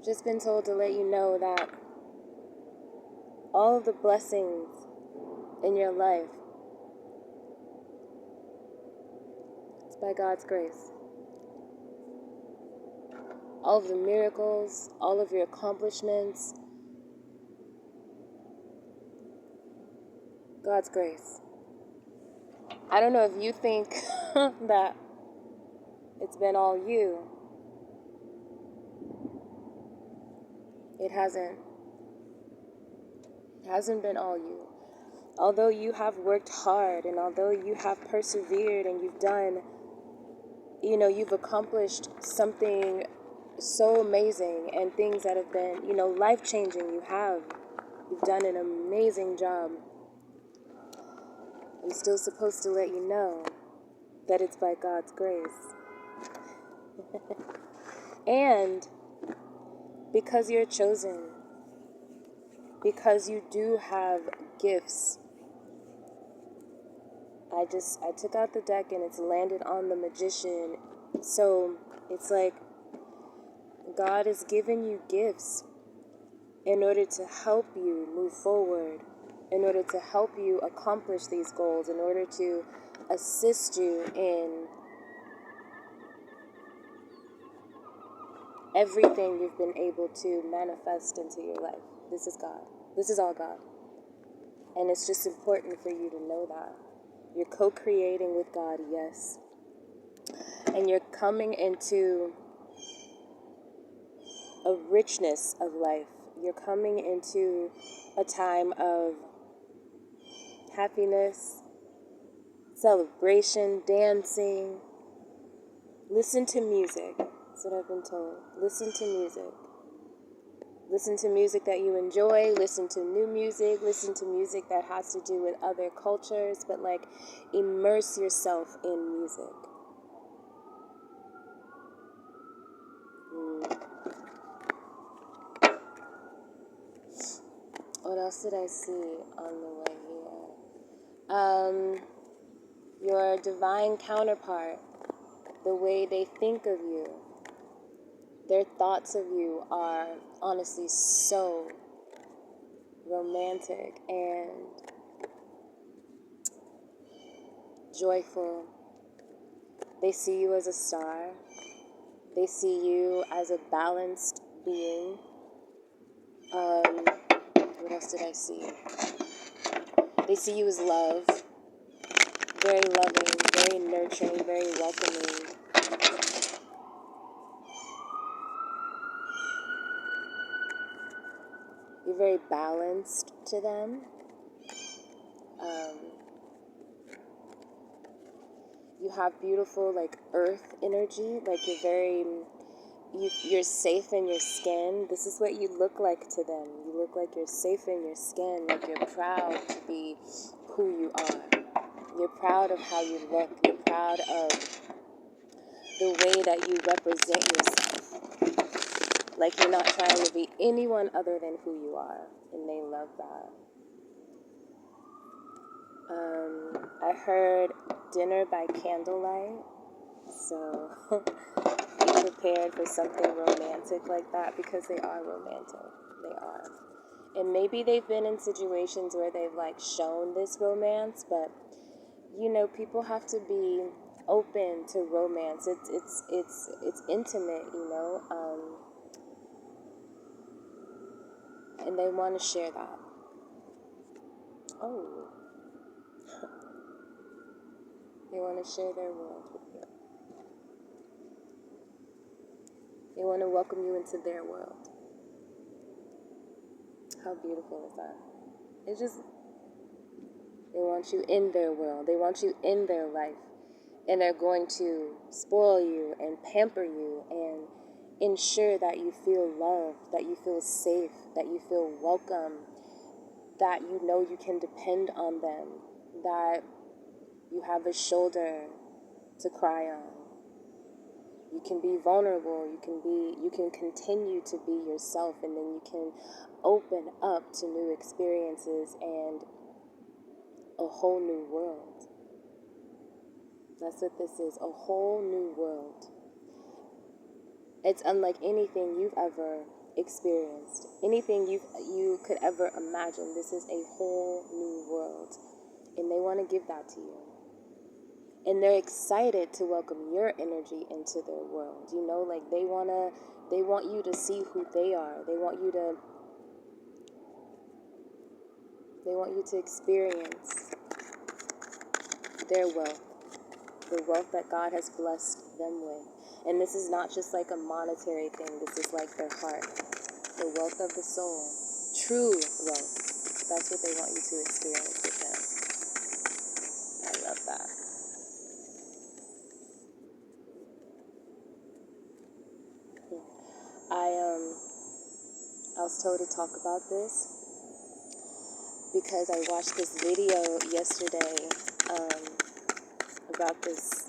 Just been told to let you know that all of the blessings in your life, it's by God's grace. All of the miracles, all of your accomplishments, God's grace. I don't know if you think that it's been all you. It hasn't. It hasn't been all you. Although you have worked hard and although you have persevered and you've done, you've accomplished something so amazing and things that have been, life-changing. You've done an amazing job. I'm still supposed to let you know that it's by God's grace. And because you're chosen, because you do have gifts. I took out the deck and it's landed on the Magician. So it's like God has given you gifts in order to help you move forward, in order to help you accomplish these goals, in order to assist you in everything you've been able to manifest into your life. This is God. This is all God. And it's just important for you to know that. You're co-creating with God, yes. And you're coming into a richness of life. You're coming into a time of happiness, celebration, dancing. Listen to music. That's what I've been told. Listen to music. Listen to music that you enjoy. Listen to new music. Listen to music that has to do with other cultures. But immerse yourself in music. What else did I see on the way here? Your divine counterpart, the way they think of you, their thoughts of you are honestly so romantic and joyful. They see you as a star. They see you as a balanced being. What else did I see? They see you as love. Very loving, very nurturing, very welcoming. You're very balanced to them. You have beautiful, earth energy. You're safe in your skin. This is what you look like to them. You look like you're safe in your skin, like you're proud to be who you are. You're proud of how you look. You're proud of the way that you represent yourself. Like you're not trying to be anyone other than who you are. And they love that. I heard dinner by candlelight. So be prepared for something romantic like that, because they are romantic. They are. And maybe they've been in situations where they've shown this romance, but people have to be open to romance. It's intimate, and they want to share that. Oh. They want to share their world with you. They want to welcome you into their world. How beautiful is that? They want you in their world. They want you in their life. And they're going to spoil you and pamper you and ensure that you feel loved, that you feel safe, that you feel welcome, that you know you can depend on them, that you have a shoulder to cry on. You can be vulnerable. You can continue to be yourself, and then you can open up to new experiences and a whole new world. That's what this is, a whole new world. It's unlike anything you've ever experienced, anything you could ever imagine. This is a whole new world, and they want to give that to you. And they're excited to welcome your energy into their world. You know, like they want you to see who they are. They want you to experience their wealth, the wealth that God has blessed them with. And this is not just like a monetary thing. This is like their heart, the wealth of the soul, true wealth. That's what they want you to experience with them. I love that. I was told to talk about this because I watched this video yesterday about this.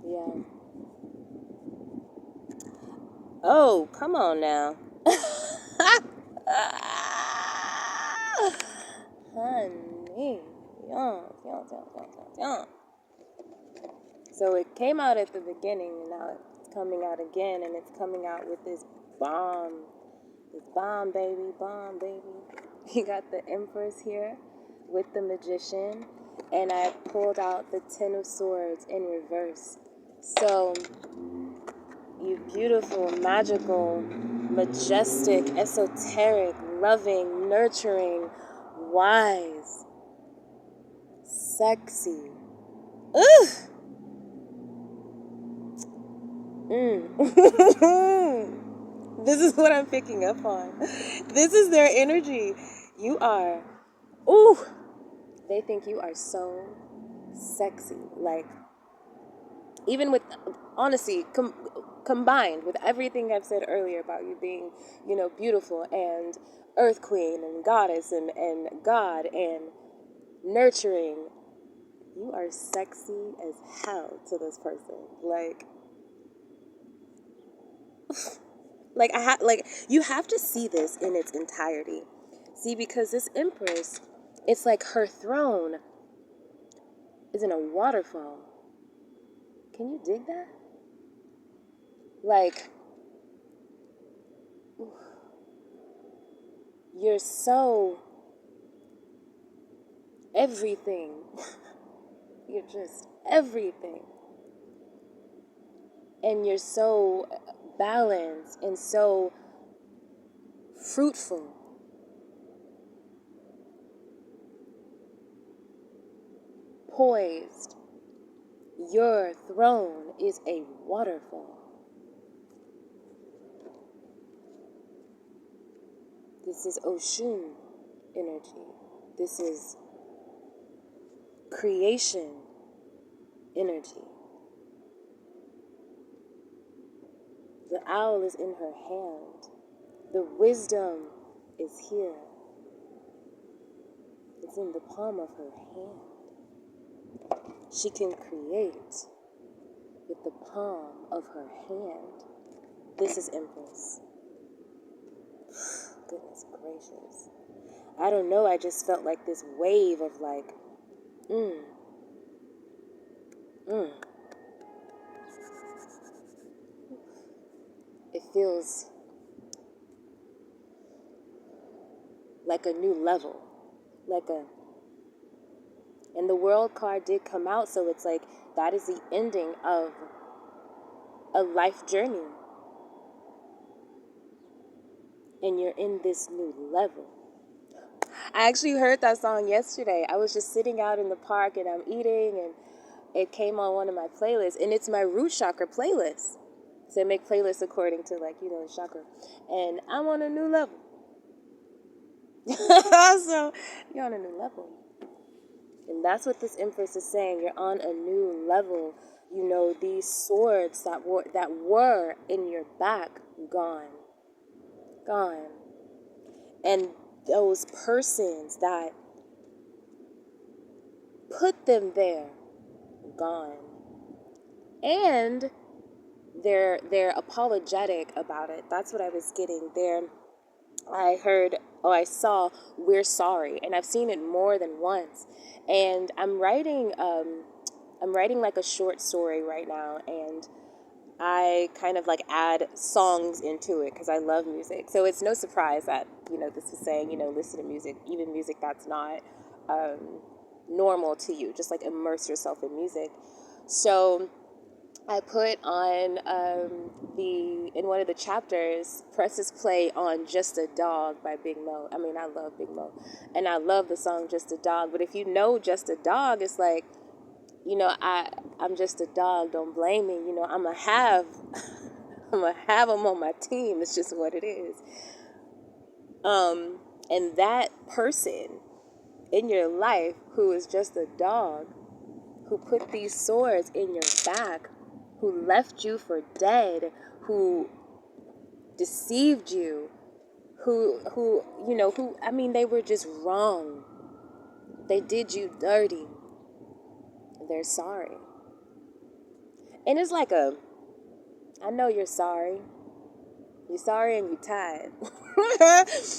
Yeah. Oh, come on now. Honey. Yeah. So it came out at the beginning, and now it's coming out again, and it's coming out with this bomb. This bomb, baby, bomb, baby. You got the Empress here with the Magician, and I pulled out the Ten of Swords in reverse. So, you beautiful, magical, majestic, esoteric, loving, nurturing, wise, sexy. Ugh! This is what I'm picking up on. This is their energy. You are, ooh, they think you are so sexy. Like, even with, honestly, combined with everything I've said earlier about you being, beautiful and earth queen and goddess and God and nurturing, you are sexy as hell to this person. You have to see this in its entirety. See, because this Empress, it's like her throne is in a waterfall. Can you dig that? Like, you're so everything. You're just everything. And you're so balanced and so fruitful. Poised. Your throne is a waterfall. This is Oshun energy. This is creation energy. The owl is in her hand. The wisdom is here. It's in the palm of her hand. She can create with the palm of her hand. This is Empress. Goodness gracious. I don't know, I just felt like this wave of like, It feels like a new level. And the World card did come out, so it's like that is the ending of a life journey. And you're in this new level. I actually heard that song yesterday. I was just sitting out in the park and I'm eating, and it came on one of my playlists, and it's my root chakra playlist. So I make playlists according to the chakra. And I'm on a new level. So you're on a new level. And that's what this Empress is saying. You're on a new level. These swords that were in your back, gone. And those persons that put them there, gone. And they're apologetic about it. That's what I was getting there. I saw "We're sorry," and I've seen it more than once. And I'm writing I'm writing like a short story right now, and I kind of like add songs into it because I love music. So it's no surprise that, this is saying, listen to music, even music that's not normal to you. Just like immerse yourself in music. So I put on in one of the chapters, presses play on Just a Dog by Big Mo. I mean, I love Big Mo. And I love the song Just a Dog. But if you know Just a Dog, it's like, I'm just a dog. Don't blame me. I'm going to have them on my team. It's just what it is. And that person in your life who is just a dog, who put these swords in your back, who left you for dead, who deceived you, they were just wrong. They did you dirty. They're sorry. And it's like I know you're sorry. You're sorry and you're tired.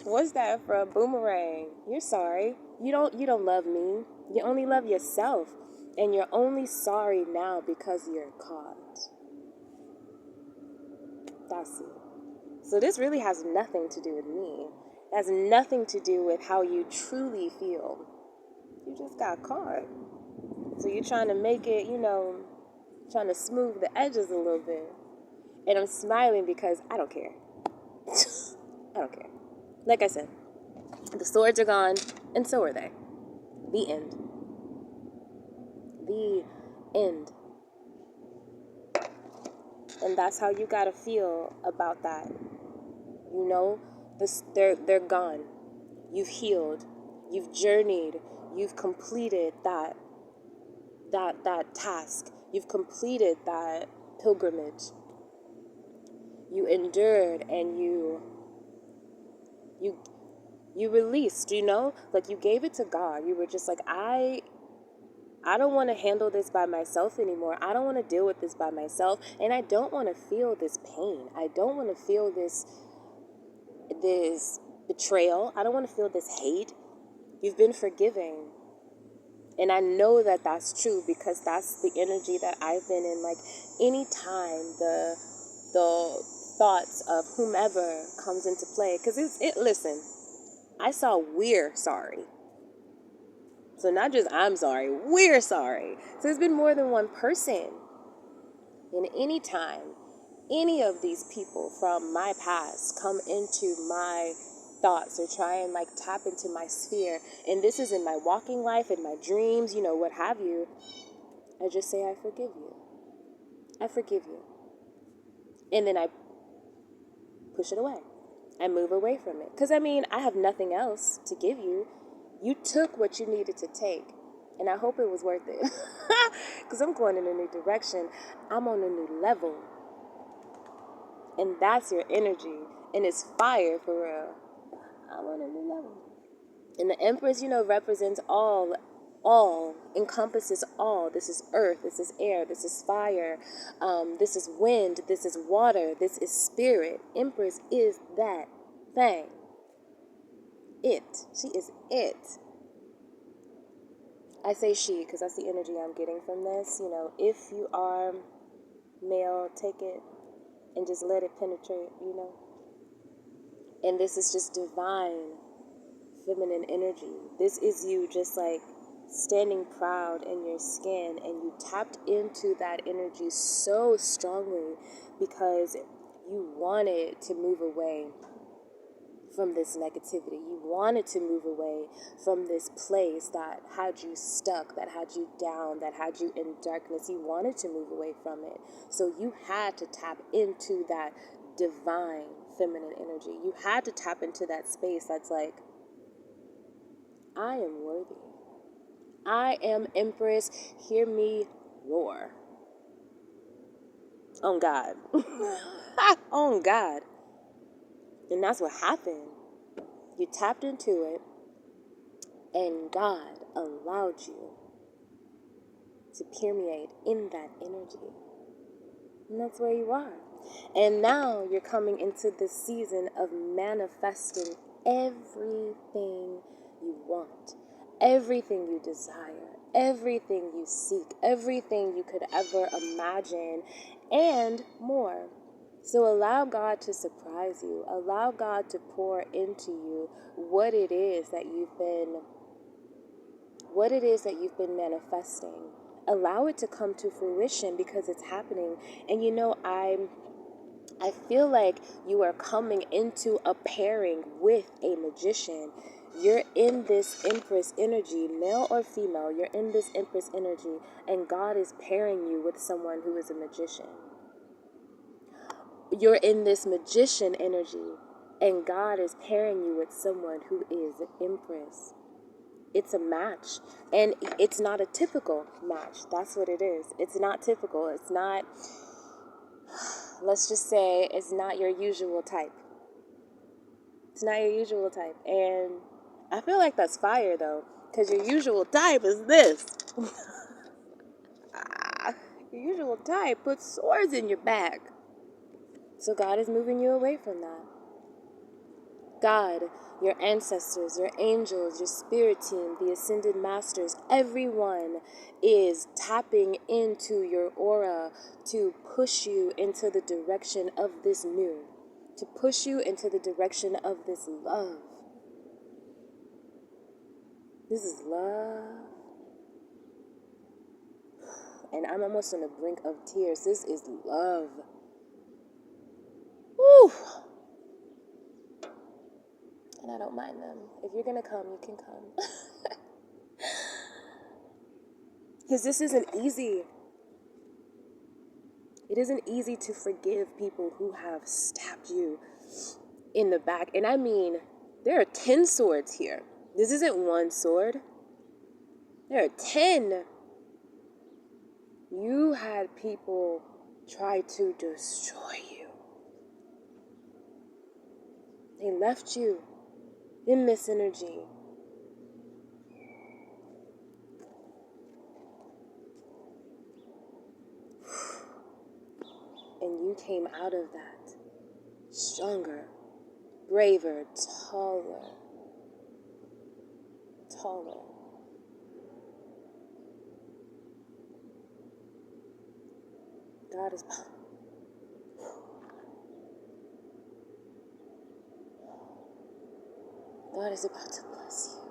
What's that from? Boomerang. You're sorry. You don't love me. You only love yourself. And you're only sorry now because you're caught. That's it. So this really has nothing to do with me. It has nothing to do with how you truly feel. You just got caught. So you're trying to make it, trying to smooth the edges a little bit. And I'm smiling because I don't care. I don't care. Like I said, the swords are gone, and so are they. The end. The end. And that's how you gotta feel about that. They're gone. You've healed. You've journeyed. You've completed that task. You've completed that pilgrimage. You endured and you released, like you gave it to God. You were just like, I don't want to handle this by myself anymore. I don't want to deal with this by myself. And I don't want to feel this pain. I don't want to feel this betrayal. I don't want to feel this hate. You've been forgiving. And I know that that's true because that's the energy that I've been in. Like anytime the thoughts of whomever comes into play, because listen, I saw we're sorry. So not just I'm sorry, we're sorry. So there's been more than one person. And any time any of these people from my past come into my thoughts or try and like tap into my sphere, and this is in my walking life, in my dreams, what have you, I just say, I forgive you. I forgive you. And then I push it away. I move away from it. Because, I have nothing else to give you. You took what you needed to take. And I hope it was worth it. Because I'm going in a new direction. I'm on a new level. And that's your energy. And it's fire for real. I'm on a new level. And the Empress, represents all, encompasses all. This is earth, this is air, this is fire, this is wind, this is water, this is spirit. Empress is that thing. It. She is it. I say she because that's the energy I'm getting from this. If you are male, take it and just let it penetrate, And this is just divine feminine energy. This is you just like standing proud in your skin, and you tapped into that energy so strongly because you wanted to move away from this negativity. You wanted to move away from this place that had you stuck, that had you down, that had you in darkness. You wanted to move away from it. So you had to tap into that divine feminine energy. You had to tap into that space that's like, I am worthy. I am Empress. Hear me roar. On God. On God. And that's what happened. You tapped into it, and God allowed you to permeate in that energy. And that's where you are. And now you're coming into this season of manifesting everything you want, everything you desire, everything you seek, everything you could ever imagine, and more. So allow God to surprise you. Allow God to pour into you what it is that you've been manifesting. Allow it to come to fruition because it's happening. And I feel like you are coming into a pairing with a magician. You're in this Empress energy, male or female, you're in this Empress energy, and God is pairing you with someone who is a magician. You're in this magician energy, and God is pairing you with someone who is an Empress. It's a match, and it's not a typical match. That's what it is. It's not typical. It's not, let's just say, it's not your usual type. It's not your usual type. And I feel like that's fire, though, because your usual type is this. Your usual type puts swords in your back. So God is moving you away from that. God, your ancestors, your angels, your spirit team, the ascended masters, everyone is tapping into your aura to push you into the direction of this new, to push you into the direction of this love. This is love. And I'm almost on the brink of tears. This is love. Woo! And I don't mind them. If you're going to come, you can come. Because this isn't easy. It isn't easy to forgive people who have stabbed you in the back. And I mean, there are 10 swords here. This isn't one sword. There are 10. You had people try to destroy you. They left you in this energy. And you came out of that stronger, braver, taller. God is about to bless you.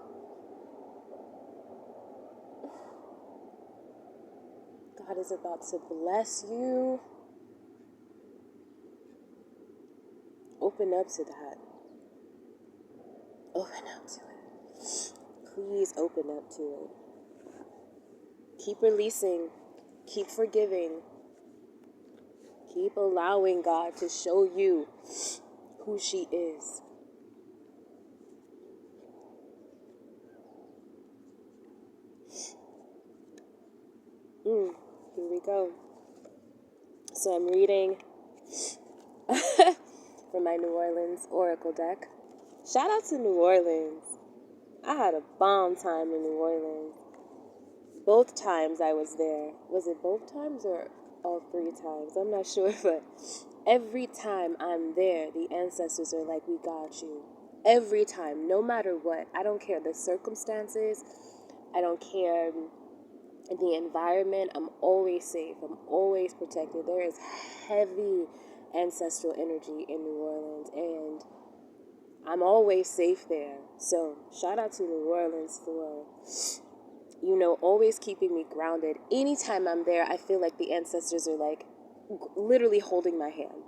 God is about to bless you. Open up to that. Open up to it. Please open up to it. Keep releasing. Keep forgiving. Keep allowing God to show you who she is. Here we go. So I'm reading from my New Orleans Oracle deck. Shout out to New Orleans. I had a bomb time in New Orleans. Both times I was there. Was it both times or all 3 times? I'm not sure, but every time I'm there, the ancestors are like, we got you. Every time, no matter what. I don't care the circumstances. I don't care the environment. I'm always safe. I'm always protected. There is heavy ancestral energy in New Orleans, and I'm always safe there. So shout out to New Orleans for, always keeping me grounded. Anytime I'm there, I feel like the ancestors are like literally holding my hand,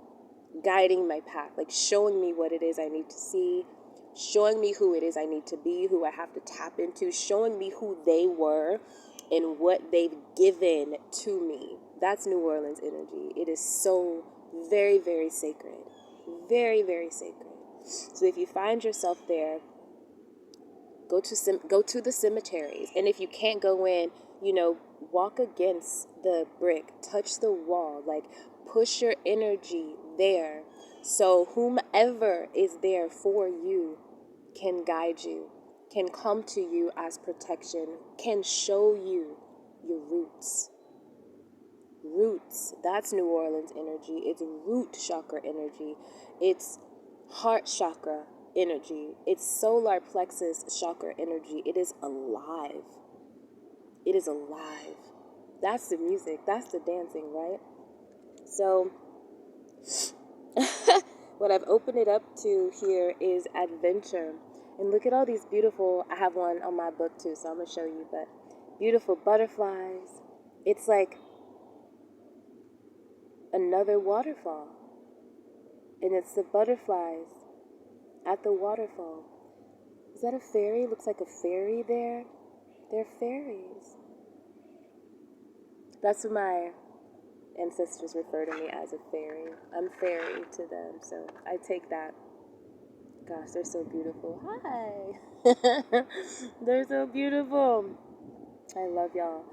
guiding my path, like showing me what it is I need to see, showing me who it is I need to be, who I have to tap into, showing me who they were and what they've given to me. That's New Orleans energy. It is so very, very sacred. Very, very sacred. So if you find yourself there, go to the cemeteries. And if you can't go in, walk against the brick, touch the wall, like push your energy there. So whomever is there for you can guide you, can come to you as protection, can show you your roots. Roots, that's New Orleans energy. It's root chakra energy. It's heart chakra energy. It's solar plexus chakra energy. It is alive. It is alive. That's the music. That's the dancing, right? So what I've opened it up to here is adventure. And look at all these beautiful, I have one on my book too, so I'm going to show you, but beautiful butterflies. It's like another waterfall. And it's the butterflies at the waterfall. Is that a fairy? Looks like a fairy there. They're fairies. That's what my ancestors refer to me as, a fairy. I'm fairy to them, so I take that. Gosh, they're so beautiful. Hi. They're so beautiful. I love y'all.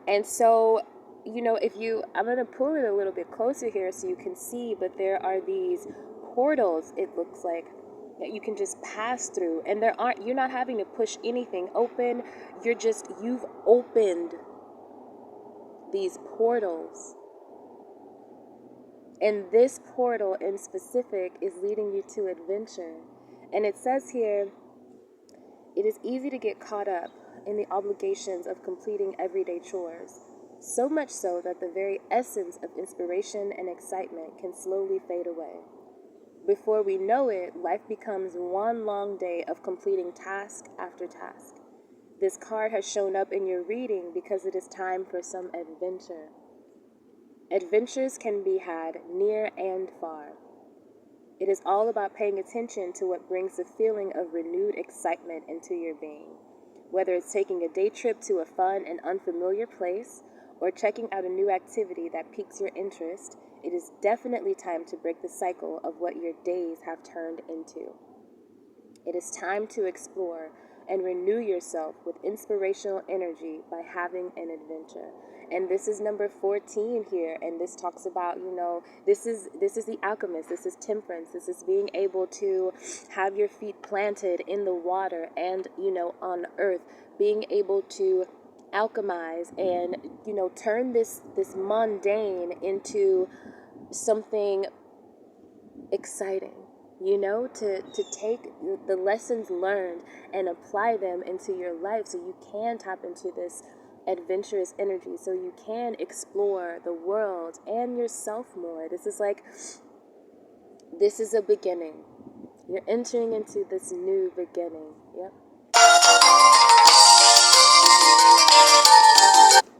And so, I'm going to pull it a little bit closer here so you can see, but there are these portals, it looks like, that you can just pass through. And you're not having to push anything open. You've opened these portals. And this portal in specific is leading you to adventure. And it says here, it is easy to get caught up in the obligations of completing everyday chores, so much so that the very essence of inspiration and excitement can slowly fade away. Before we know it, life becomes one long day of completing task after task. This card has shown up in your reading because it is time for some adventure. Adventures can be had near and far. It is all about paying attention to what brings the feeling of renewed excitement into your being. Whether it's taking a day trip to a fun and unfamiliar place, or checking out a new activity that piques your interest, it is definitely time to break the cycle of what your days have turned into. It is time to explore and renew yourself with inspirational energy by having an adventure. And this is number 14 here, and this talks about, this is the alchemist, this is temperance, this is being able to have your feet planted in the water and, on earth, being able to alchemize and, turn this mundane into something exciting. To take the lessons learned and apply them into your life so you can tap into this adventurous energy, so you can explore the world and yourself more. This is a beginning. You're entering into this new beginning. Yep.